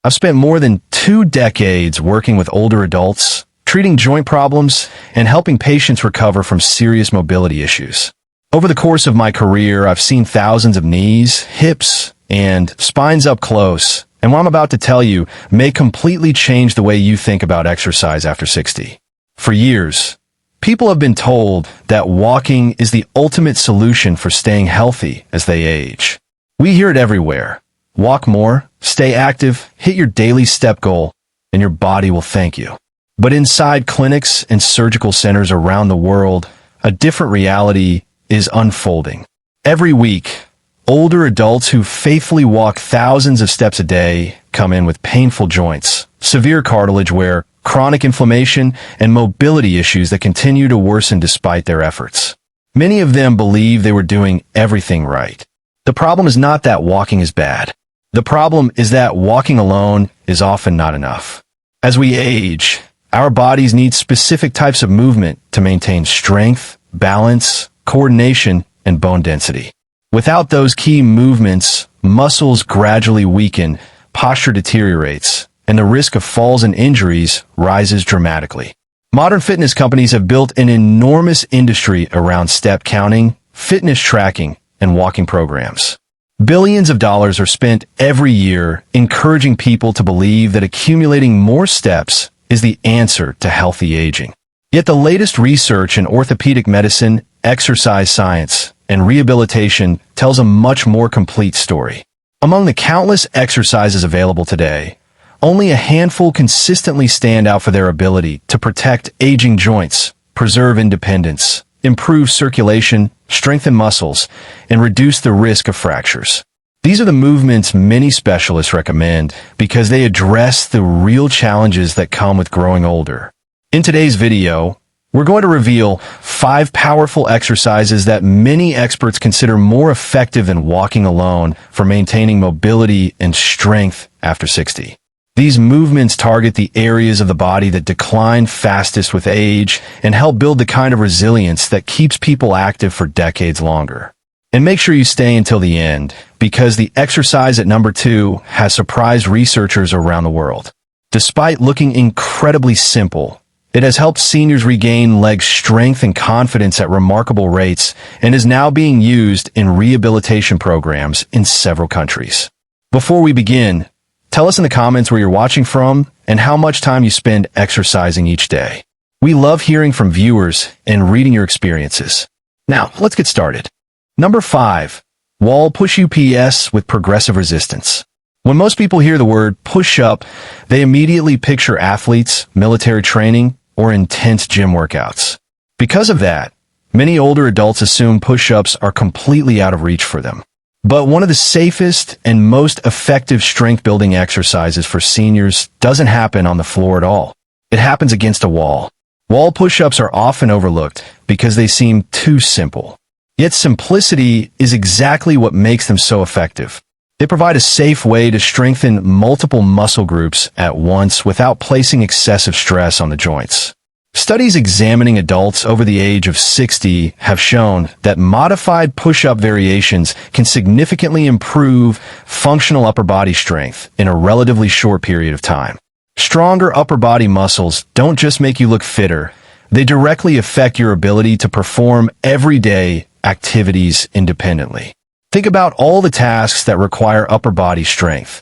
I've spent more than 2 decades working with older adults, treating joint problems, and helping patients recover from serious mobility issues. Over the course of my career, I've seen thousands of knees, hips, and spines up close, and what I'm about to tell you may completely change the way you think about exercise after 60. For years, people have been told that walking is the ultimate solution for staying healthy as they age. We hear it everywhere. Walk more, stay active, hit your daily step goal, and your body will thank you. But inside clinics and surgical centers around the world, a different reality is unfolding. Every week, older adults who faithfully walk thousands of steps a day come in with painful joints, severe cartilage wear, chronic inflammation, and mobility issues that continue to worsen despite their efforts. Many of them believe they were doing everything right. The problem is not that walking is bad. The problem is that walking alone is often not enough. As we age, our bodies need specific types of movement to maintain strength, balance, coordination, and bone density. Without those key movements, muscles gradually weaken, posture deteriorates, and the risk of falls and injuries rises dramatically. Modern fitness companies have built an enormous industry around step counting, fitness tracking, and walking programs. Billions of dollars are spent every year encouraging people to believe that accumulating more steps is the answer to healthy aging. Yet the latest research in orthopedic medicine, exercise science, and rehabilitation tells a much more complete story. Among the countless exercises available today, only a handful consistently stand out for their ability to protect aging joints, preserve independence, improve circulation, strengthen muscles, and reduce the risk of fractures. These are the movements many specialists recommend because they address the real challenges that come with growing older. In today's video, we're going to reveal 5 powerful exercises that many experts consider more effective than walking alone for maintaining mobility and strength after 60. These movements target the areas of the body that decline fastest with age and help build the kind of resilience that keeps people active for decades longer. And make sure you stay until the end, because the exercise at number 2 has surprised researchers around the world. Despite looking incredibly simple, it has helped seniors regain leg strength and confidence at remarkable rates and is now being used in rehabilitation programs in several countries. Before we begin, tell us in the comments where you're watching from and how much time you spend exercising each day. We love hearing from viewers and reading your experiences. Now, let's get started. Number 5. Wall push UPS with progressive resistance. When most people hear the word push-up, they immediately picture athletes, military training, or intense gym workouts. Because of that, many older adults assume push-ups are completely out of reach for them. But one of the safest and most effective strength-building exercises for seniors doesn't happen on the floor at all. It happens against a wall. Wall push-ups are often overlooked because they seem too simple. Yet simplicity is exactly what makes them so effective. They provide a safe way to strengthen multiple muscle groups at once without placing excessive stress on the joints. Studies examining adults over the age of 60 have shown that modified push-up variations can significantly improve functional upper body strength in a relatively short period of time. Stronger upper body muscles don't just make you look fitter, they directly affect your ability to perform everyday activities independently. Think about all the tasks that require upper body strength.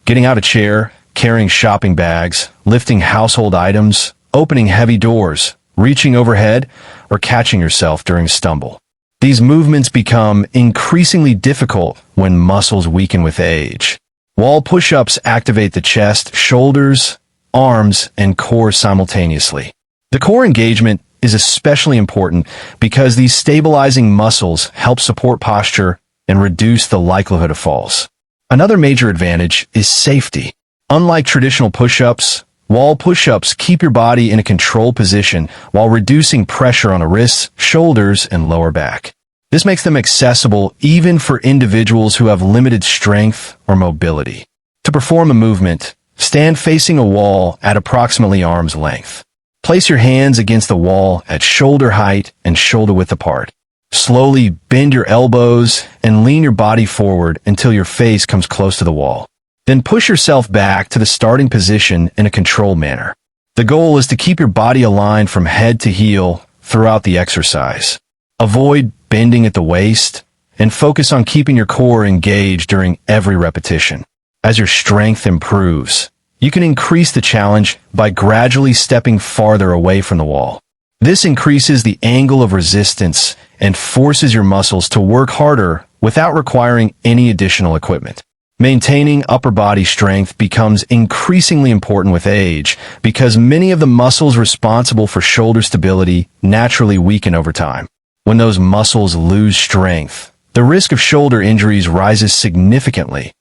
Getting out of a chair, carrying shopping bags, lifting household items, opening heavy doors, reaching overhead, or catching yourself during a stumble. These movements become increasingly difficult when muscles weaken with age. Wall push-ups activate the chest, shoulders, arms, and core simultaneously. The core engagement is especially important because these stabilizing muscles help support posture and reduce the likelihood of falls. Another major advantage is safety. Unlike traditional push-ups, wall push-ups keep your body in a controlled position while reducing pressure on the wrists, shoulders, and lower back. This makes them accessible even for individuals who have limited strength or mobility. To perform a movement, stand facing a wall at approximately arm's length. Place your hands against the wall at shoulder height and shoulder width apart. Slowly bend your elbows and lean your body forward until your face comes close to the wall. Then push yourself back to the starting position in a controlled manner. The goal is to keep your body aligned from head to heel throughout the exercise. Avoid bending at the waist and focus on keeping your core engaged during every repetition. As your strength improves, you can increase the challenge by gradually stepping farther away from the wall. This increases the angle of resistance and forces your muscles to work harder without requiring any additional equipment. Maintaining upper body strength becomes increasingly important with age because many of the muscles responsible for shoulder stability naturally weaken over time. When those muscles lose strength, the risk of shoulder injuries rises significantly,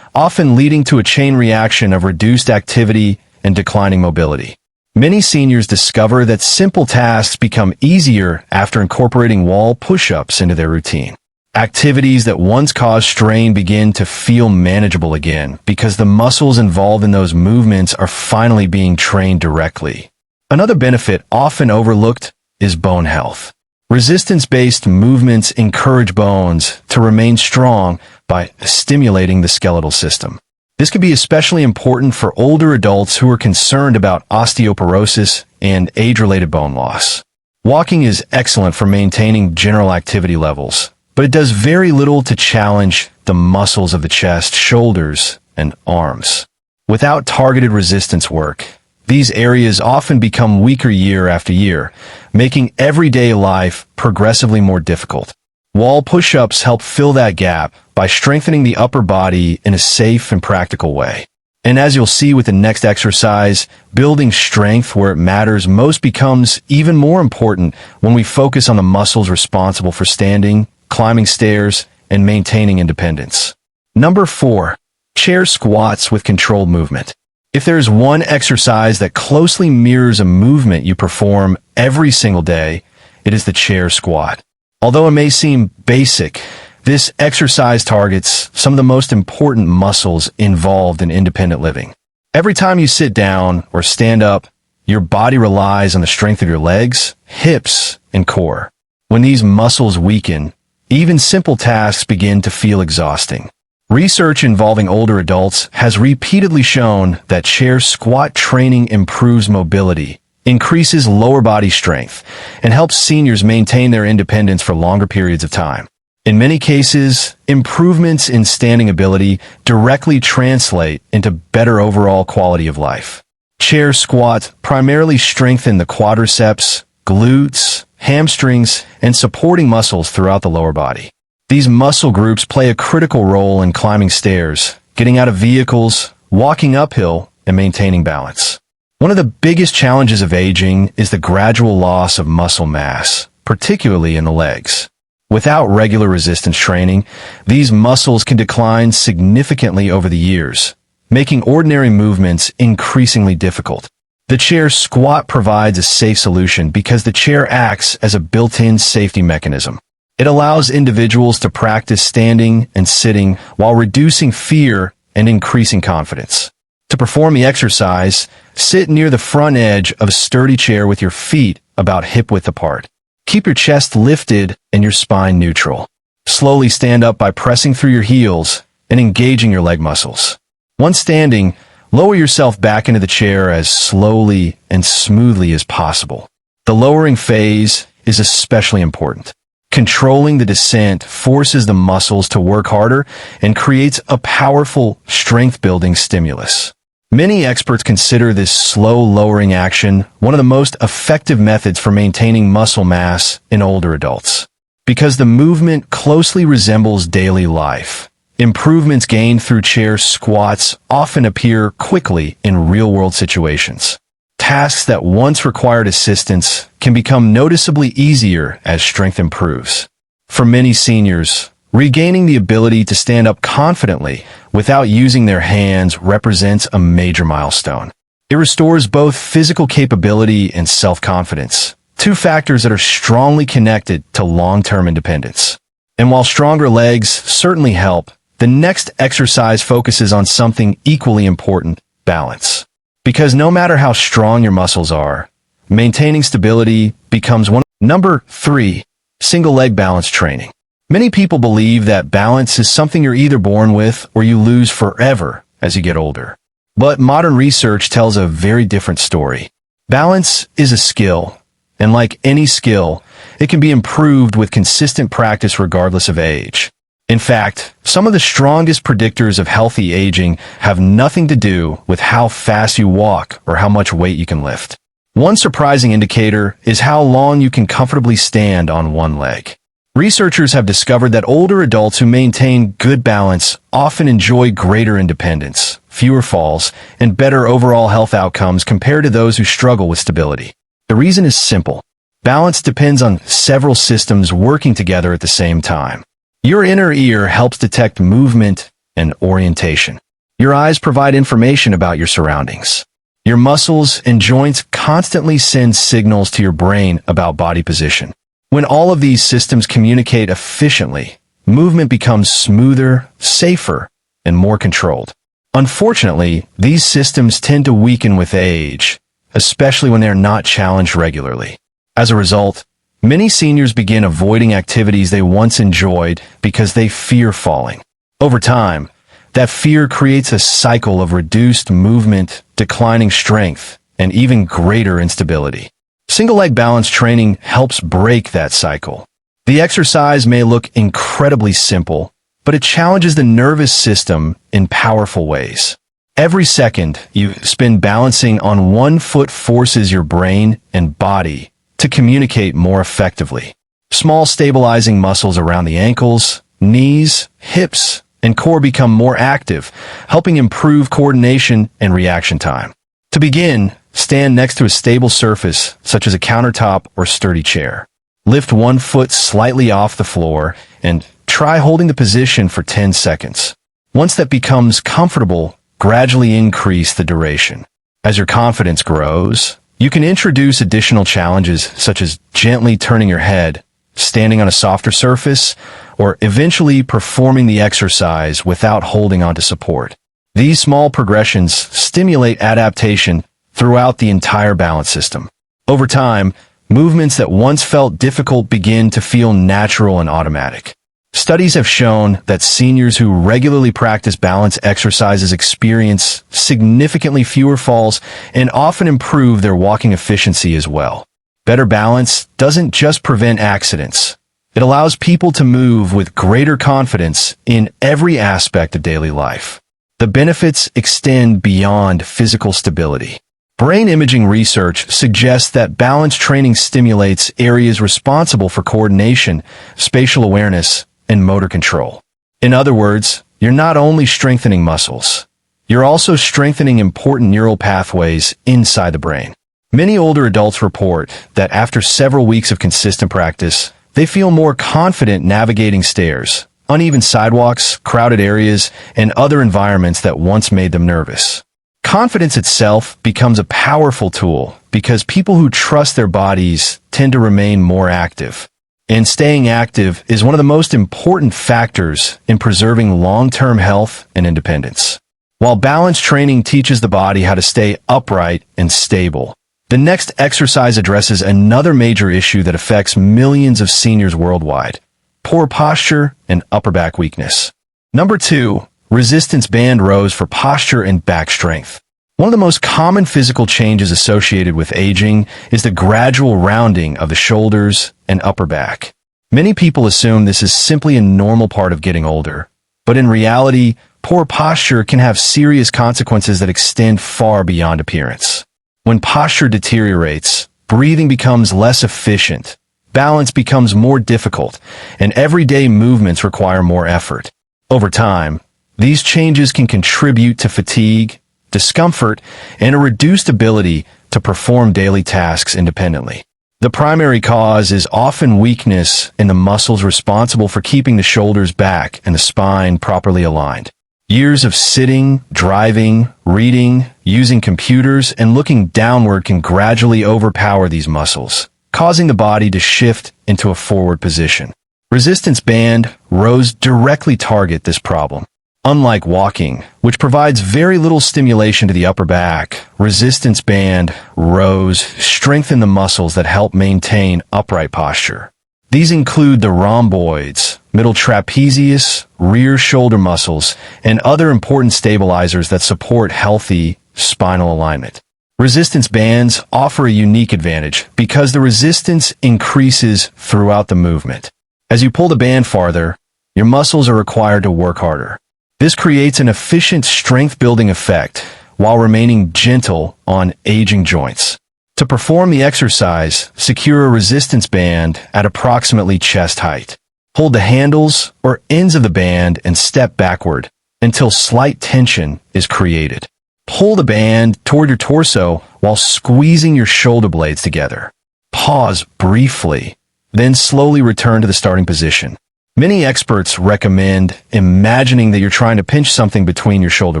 often leading to a chain reaction of reduced activity and declining mobility. Many seniors discover that simple tasks become easier after incorporating wall push-ups into their routine. Activities that once caused strain begin to feel manageable again because the muscles involved in those movements are finally being trained directly. Another benefit often overlooked is bone health. Resistance-based movements encourage bones to remain strong by stimulating the skeletal system. This can be especially important for older adults who are concerned about osteoporosis and age-related bone loss. Walking is excellent for maintaining general activity levels, but it does very little to challenge the muscles of the chest, shoulders, and arms. Without targeted resistance work, these areas often become weaker year after year, making everyday life progressively more difficult. Wall push-ups help fill that gap by strengthening the upper body in a safe and practical way. And as you'll see with the next exercise, building strength where it matters most becomes even more important when we focus on the muscles responsible for standing, climbing stairs, and maintaining independence. Number 4. Chair squats with controlled movement. If there is one exercise that closely mirrors a movement you perform every single day, it is the chair squat. Although it may seem basic, this exercise targets some of the most important muscles involved in independent living. Every time you sit down or stand up, your body relies on the strength of your legs, hips, and core. When these muscles weaken, even simple tasks begin to feel exhausting. Research involving older adults has repeatedly shown that chair squat training improves mobility, increases lower body strength, and helps seniors maintain their independence for longer periods of time. In many cases, improvements in standing ability directly translate into better overall quality of life. Chair squats primarily strengthen the quadriceps, glutes, hamstrings, and supporting muscles throughout the lower body. These muscle groups play a critical role in climbing stairs, getting out of vehicles, walking uphill, and maintaining balance. One of the biggest challenges of aging is the gradual loss of muscle mass, particularly in the legs. Without regular resistance training, these muscles can decline significantly over the years, making ordinary movements increasingly difficult. The chair squat provides a safe solution because the chair acts as a built-in safety mechanism. It allows individuals to practice standing and sitting while reducing fear and increasing confidence. To perform the exercise, sit near the front edge of a sturdy chair with your feet about hip-width apart. Keep your chest lifted and your spine neutral. Slowly stand up by pressing through your heels and engaging your leg muscles. Once standing, lower yourself back into the chair as slowly and smoothly as possible. The lowering phase is especially important. Controlling the descent forces the muscles to work harder and creates a powerful strength-building stimulus. Many experts consider this slow lowering action one of the most effective methods for maintaining muscle mass in older adults. Because the movement closely resembles daily life, improvements gained through chair squats often appear quickly in real-world situations. Tasks that once required assistance can become noticeably easier as strength improves. For many seniors, regaining the ability to stand up confidently without using their hands represents a major milestone. It restores both physical capability and self-confidence, two factors that are strongly connected to long-term independence. And while stronger legs certainly help, the next exercise focuses on something equally important: balance. Because no matter how strong your muscles are, maintaining stability becomes one. Number 3. Single leg balance training. Many people believe that balance is something you're either born with or you lose forever as you get older. But modern research tells a very different story. Balance is a skill, and like any skill, it can be improved with consistent practice regardless of age. In fact, some of the strongest predictors of healthy aging have nothing to do with how fast you walk or how much weight you can lift. One surprising indicator is how long you can comfortably stand on one leg. Researchers have discovered that older adults who maintain good balance often enjoy greater independence, fewer falls, and better overall health outcomes compared to those who struggle with stability. The reason is simple. Balance depends on several systems working together at the same time. Your inner ear helps detect movement and orientation. Your eyes provide information about your surroundings. Your muscles and joints constantly send signals to your brain about body position. When all of these systems communicate efficiently, movement becomes smoother, safer, and more controlled. Unfortunately, these systems tend to weaken with age, especially when they are not challenged regularly. As a result, many seniors begin avoiding activities they once enjoyed because they fear falling. Over time, that fear creates a cycle of reduced movement, declining strength, and even greater instability. Single-leg balance training helps break that cycle. The exercise may look incredibly simple, but it challenges the nervous system in powerful ways. Every second you spend balancing on one foot forces your brain and body to communicate more effectively. Small stabilizing muscles around the ankles, knees, hips, and core become more active, helping improve coordination and reaction time. To begin, stand next to a stable surface, such as a countertop or sturdy chair. Lift one foot slightly off the floor and try holding the position for 10 seconds. Once that becomes comfortable, gradually increase the duration. As your confidence grows, you can introduce additional challenges such as gently turning your head, standing on a softer surface, or eventually performing the exercise without holding onto support. These small progressions stimulate adaptation throughout the entire balance system. Over time, movements that once felt difficult begin to feel natural and automatic. Studies have shown that seniors who regularly practice balance exercises experience significantly fewer falls and often improve their walking efficiency as well. Better balance doesn't just prevent accidents. It allows people to move with greater confidence in every aspect of daily life. The benefits extend beyond physical stability. Brain imaging research suggests that balance training stimulates areas responsible for coordination, spatial awareness, and motor control. In other words, you're not only strengthening muscles, you're also strengthening important neural pathways inside the brain. Many older adults report that after several weeks of consistent practice, they feel more confident navigating stairs, uneven sidewalks, crowded areas, and other environments that once made them nervous. Confidence itself becomes a powerful tool because people who trust their bodies tend to remain more active. And staying active is one of the most important factors in preserving long-term health and independence. While balance training teaches the body how to stay upright and stable, the next exercise addresses another major issue that affects millions of seniors worldwide: poor posture and upper back weakness. Number 2, resistance band rows for posture and back strength. One of the most common physical changes associated with aging is the gradual rounding of the shoulders and upper back. Many people assume this is simply a normal part of getting older, but in reality, poor posture can have serious consequences that extend far beyond appearance. When posture deteriorates, breathing becomes less efficient, balance becomes more difficult, and everyday movements require more effort. Over time, these changes can contribute to fatigue, discomfort, and a reduced ability to perform daily tasks independently. The primary cause is often weakness in the muscles responsible for keeping the shoulders back and the spine properly aligned. Years of sitting, driving, reading, using computers, and looking downward can gradually overpower these muscles, causing the body to shift into a forward position. Resistance band rows directly target this problem. Unlike walking, which provides very little stimulation to the upper back, resistance band rows strengthen the muscles that help maintain upright posture. These include the rhomboids, middle trapezius, rear shoulder muscles, and other important stabilizers that support healthy spinal alignment. Resistance bands offer a unique advantage because the resistance increases throughout the movement. As you pull the band farther, your muscles are required to work harder. This creates an efficient strength-building effect while remaining gentle on aging joints. To perform the exercise, secure a resistance band at approximately chest height. Hold the handles or ends of the band and step backward until slight tension is created. Pull the band toward your torso while squeezing your shoulder blades together. Pause briefly, then slowly return to the starting position. Many experts recommend imagining that you're trying to pinch something between your shoulder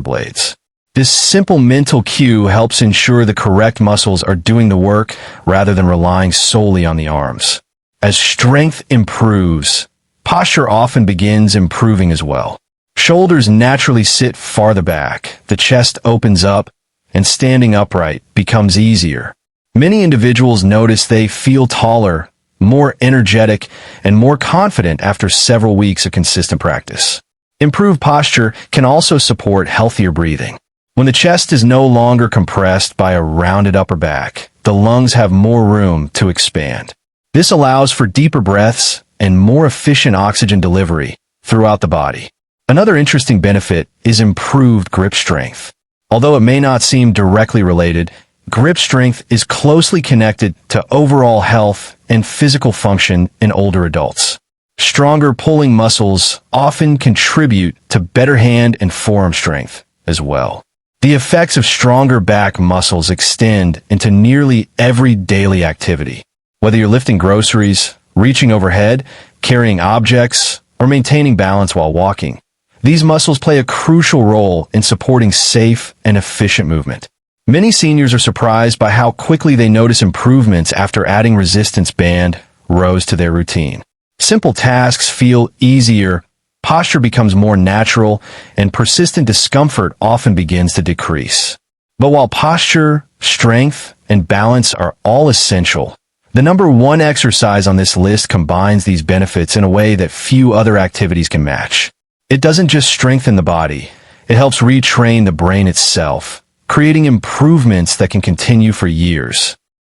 blades. This simple mental cue helps ensure the correct muscles are doing the work rather than relying solely on the arms. As strength improves, posture often begins improving as well. Shoulders naturally sit farther back, the chest opens up, and standing upright becomes easier. Many individuals notice they feel taller, more energetic, and more confident after several weeks of consistent practice. Improved posture can also support healthier breathing. When the chest is no longer compressed by a rounded upper back, the lungs have more room to expand. This allows for deeper breaths and more efficient oxygen delivery throughout the body. Another interesting benefit is improved grip strength. Although it may not seem directly related, grip strength is closely connected to overall health and physical function in older adults. Stronger pulling muscles often contribute to better hand and forearm strength as well. The effects of stronger back muscles extend into nearly every daily activity. Whether you're lifting groceries, reaching overhead, carrying objects, or maintaining balance while walking, these muscles play a crucial role in supporting safe and efficient movement. Many seniors are surprised by how quickly they notice improvements after adding resistance band rows to their routine. Simple tasks feel easier, posture becomes more natural, and persistent discomfort often begins to decrease. But while posture, strength, and balance are all essential, the number one exercise on this list combines these benefits in a way that few other activities can match. It doesn't just strengthen the body, it helps retrain the brain itself, creating improvements that can continue for years.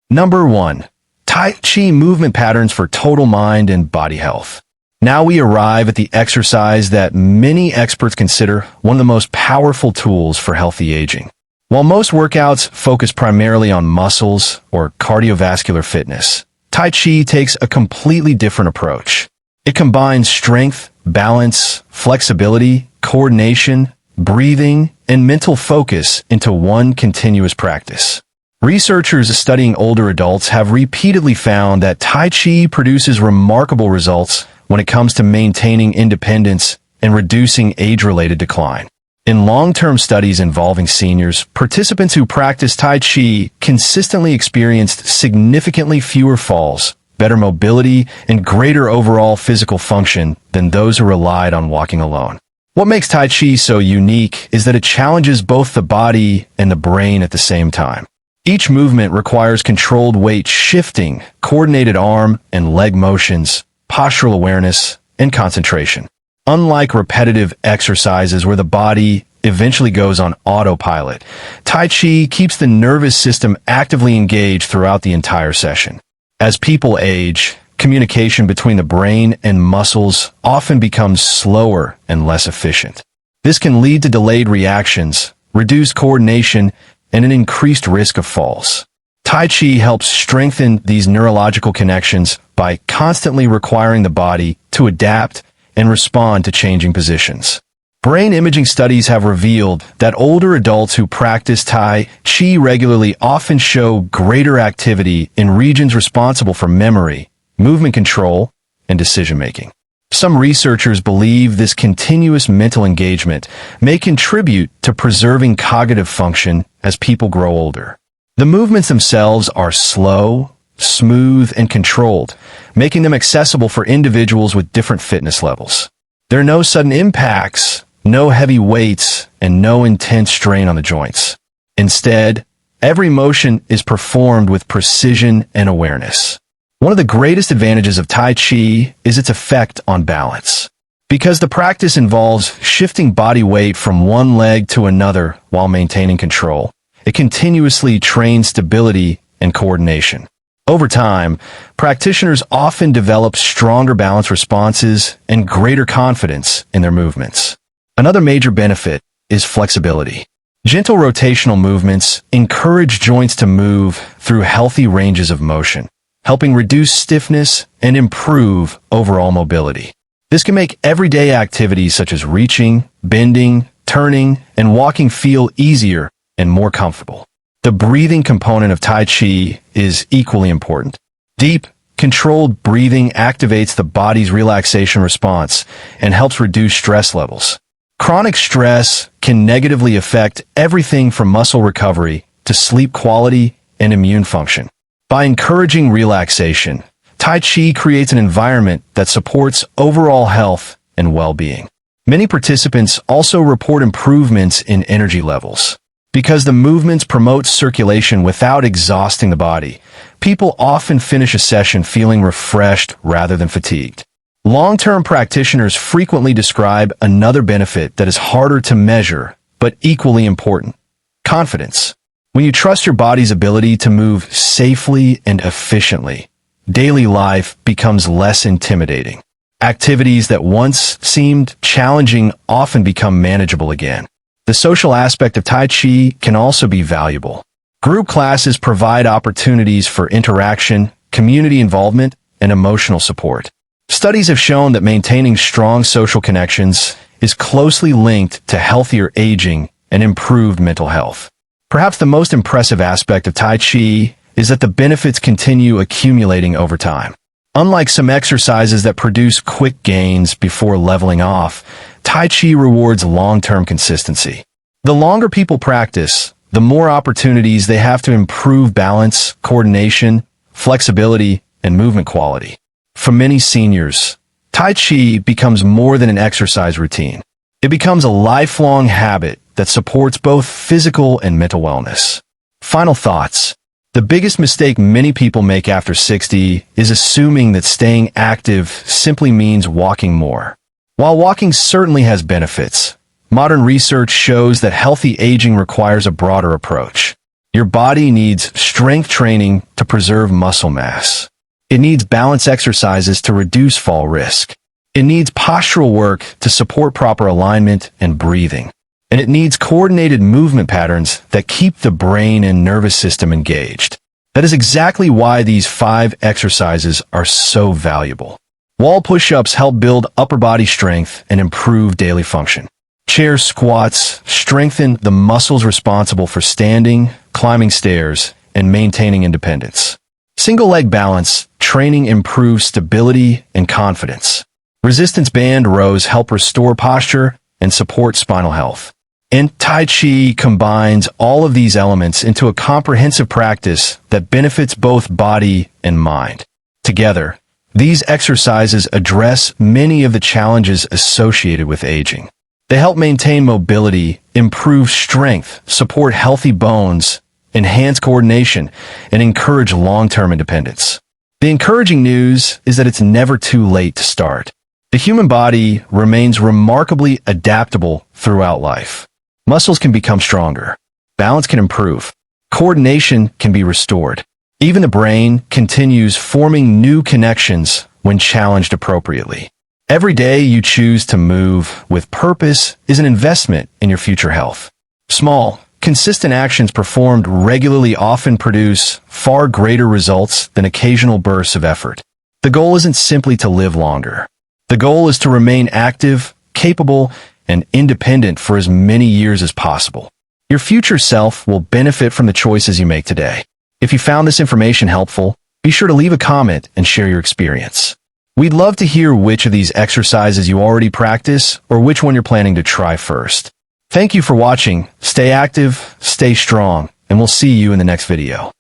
Number 1. Tai Chi movement patterns for total mind and body health. Now we arrive at the exercise that many experts consider one of the most powerful tools for healthy aging. While most workouts focus primarily on muscles or cardiovascular fitness, Tai Chi takes a completely different approach. It combines strength, balance, flexibility, coordination, breathing, and mental focus into one continuous practice. Researchers studying older adults have repeatedly found that Tai Chi produces remarkable results when it comes to maintaining independence and reducing age-related decline. In long-term studies involving seniors, participants who practice Tai Chi consistently experienced significantly fewer falls, better mobility, and greater overall physical function than those who relied on walking alone. What makes Tai Chi so unique is that it challenges both the body and the brain at the same time. Each movement requires controlled weight shifting, coordinated arm and leg motions, postural awareness, and concentration. Unlike repetitive exercises where the body eventually goes on autopilot, Tai Chi keeps the nervous system actively engaged throughout the entire session. As people age, communication between the brain and muscles often becomes slower and less efficient. This can lead to delayed reactions, reduced coordination, and an increased risk of falls. Tai Chi helps strengthen these neurological connections by constantly requiring the body to adapt and respond to changing positions. Brain imaging studies have revealed that older adults who practice Tai Chi regularly often show greater activity in regions responsible for memory, movement control, and decision-making. Some researchers believe this continuous mental engagement may contribute to preserving cognitive function as people grow older. The movements themselves are slow, smooth, and controlled, making them accessible for individuals with different fitness levels. There are no sudden impacts, no heavy weights, and no intense strain on the joints. Instead, every motion is performed with precision and awareness. One of the greatest advantages of Tai Chi is its effect on balance. Because the practice involves shifting body weight from one leg to another while maintaining control, it continuously trains stability and coordination. Over time, practitioners often develop stronger balance responses and greater confidence in their movements. Another major benefit is flexibility. Gentle rotational movements encourage joints to move through healthy ranges of motion, helping reduce stiffness and improve overall mobility. This can make everyday activities such as reaching, bending, turning, and walking feel easier and more comfortable. The breathing component of Tai Chi is equally important. Deep, controlled breathing activates the body's relaxation response and helps reduce stress levels. Chronic stress can negatively affect everything from muscle recovery to sleep quality and immune function. By encouraging relaxation, Tai Chi creates an environment that supports overall health and well-being. Many participants also report improvements in energy levels. Because the movements promote circulation without exhausting the body, people often finish a session feeling refreshed rather than fatigued. Long-term practitioners frequently describe another benefit that is harder to measure, but equally important: confidence. When you trust your body's ability to move safely and efficiently, daily life becomes less intimidating. Activities that once seemed challenging often become manageable again. The social aspect of Tai Chi can also be valuable. Group classes provide opportunities for interaction, community involvement, and emotional support. Studies have shown that maintaining strong social connections is closely linked to healthier aging and improved mental health. Perhaps the most impressive aspect of Tai Chi is that the benefits continue accumulating over time. Unlike some exercises that produce quick gains before leveling off, Tai Chi rewards long-term consistency. The longer people practice, the more opportunities they have to improve balance, coordination, flexibility, and movement quality. For many seniors, Tai Chi becomes more than an exercise routine. It becomes a lifelong habit that supports both physical and mental wellness. Final thoughts. The biggest mistake many people make after 60 is assuming that staying active simply means walking more. While walking certainly has benefits, modern research shows that healthy aging requires a broader approach. Your body needs strength training to preserve muscle mass. It needs balance exercises to reduce fall risk. It needs postural work to support proper alignment and breathing. And it needs coordinated movement patterns that keep the brain and nervous system engaged. That is exactly why these 5 exercises are so valuable. Wall push-ups help build upper body strength and improve daily function. Chair squats strengthen the muscles responsible for standing, climbing stairs, and maintaining independence. Single leg balance training improves stability and confidence. Resistance band rows help restore posture and support spinal health. And Tai Chi combines all of these elements into a comprehensive practice that benefits both body and mind. Together, these exercises address many of the challenges associated with aging. They help maintain mobility, improve strength, support healthy bones, enhance coordination, and encourage long-term independence. The encouraging news is that it's never too late to start. The human body remains remarkably adaptable throughout life. Muscles can become stronger. Balance can improve. Coordination can be restored. Even the brain continues forming new connections when challenged appropriately. Every day you choose to move with purpose is an investment in your future health. Small, consistent actions performed regularly often produce far greater results than occasional bursts of effort. The goal isn't simply to live longer. The goal is to remain active, capable, and independent for as many years as possible. Your future self will benefit from the choices you make today. If you found this information helpful, be sure to leave a comment and share your experience. We'd love to hear which of these exercises you already practice or which one you're planning to try first. Thank you for watching. Stay active, stay strong, and we'll see you in the next video.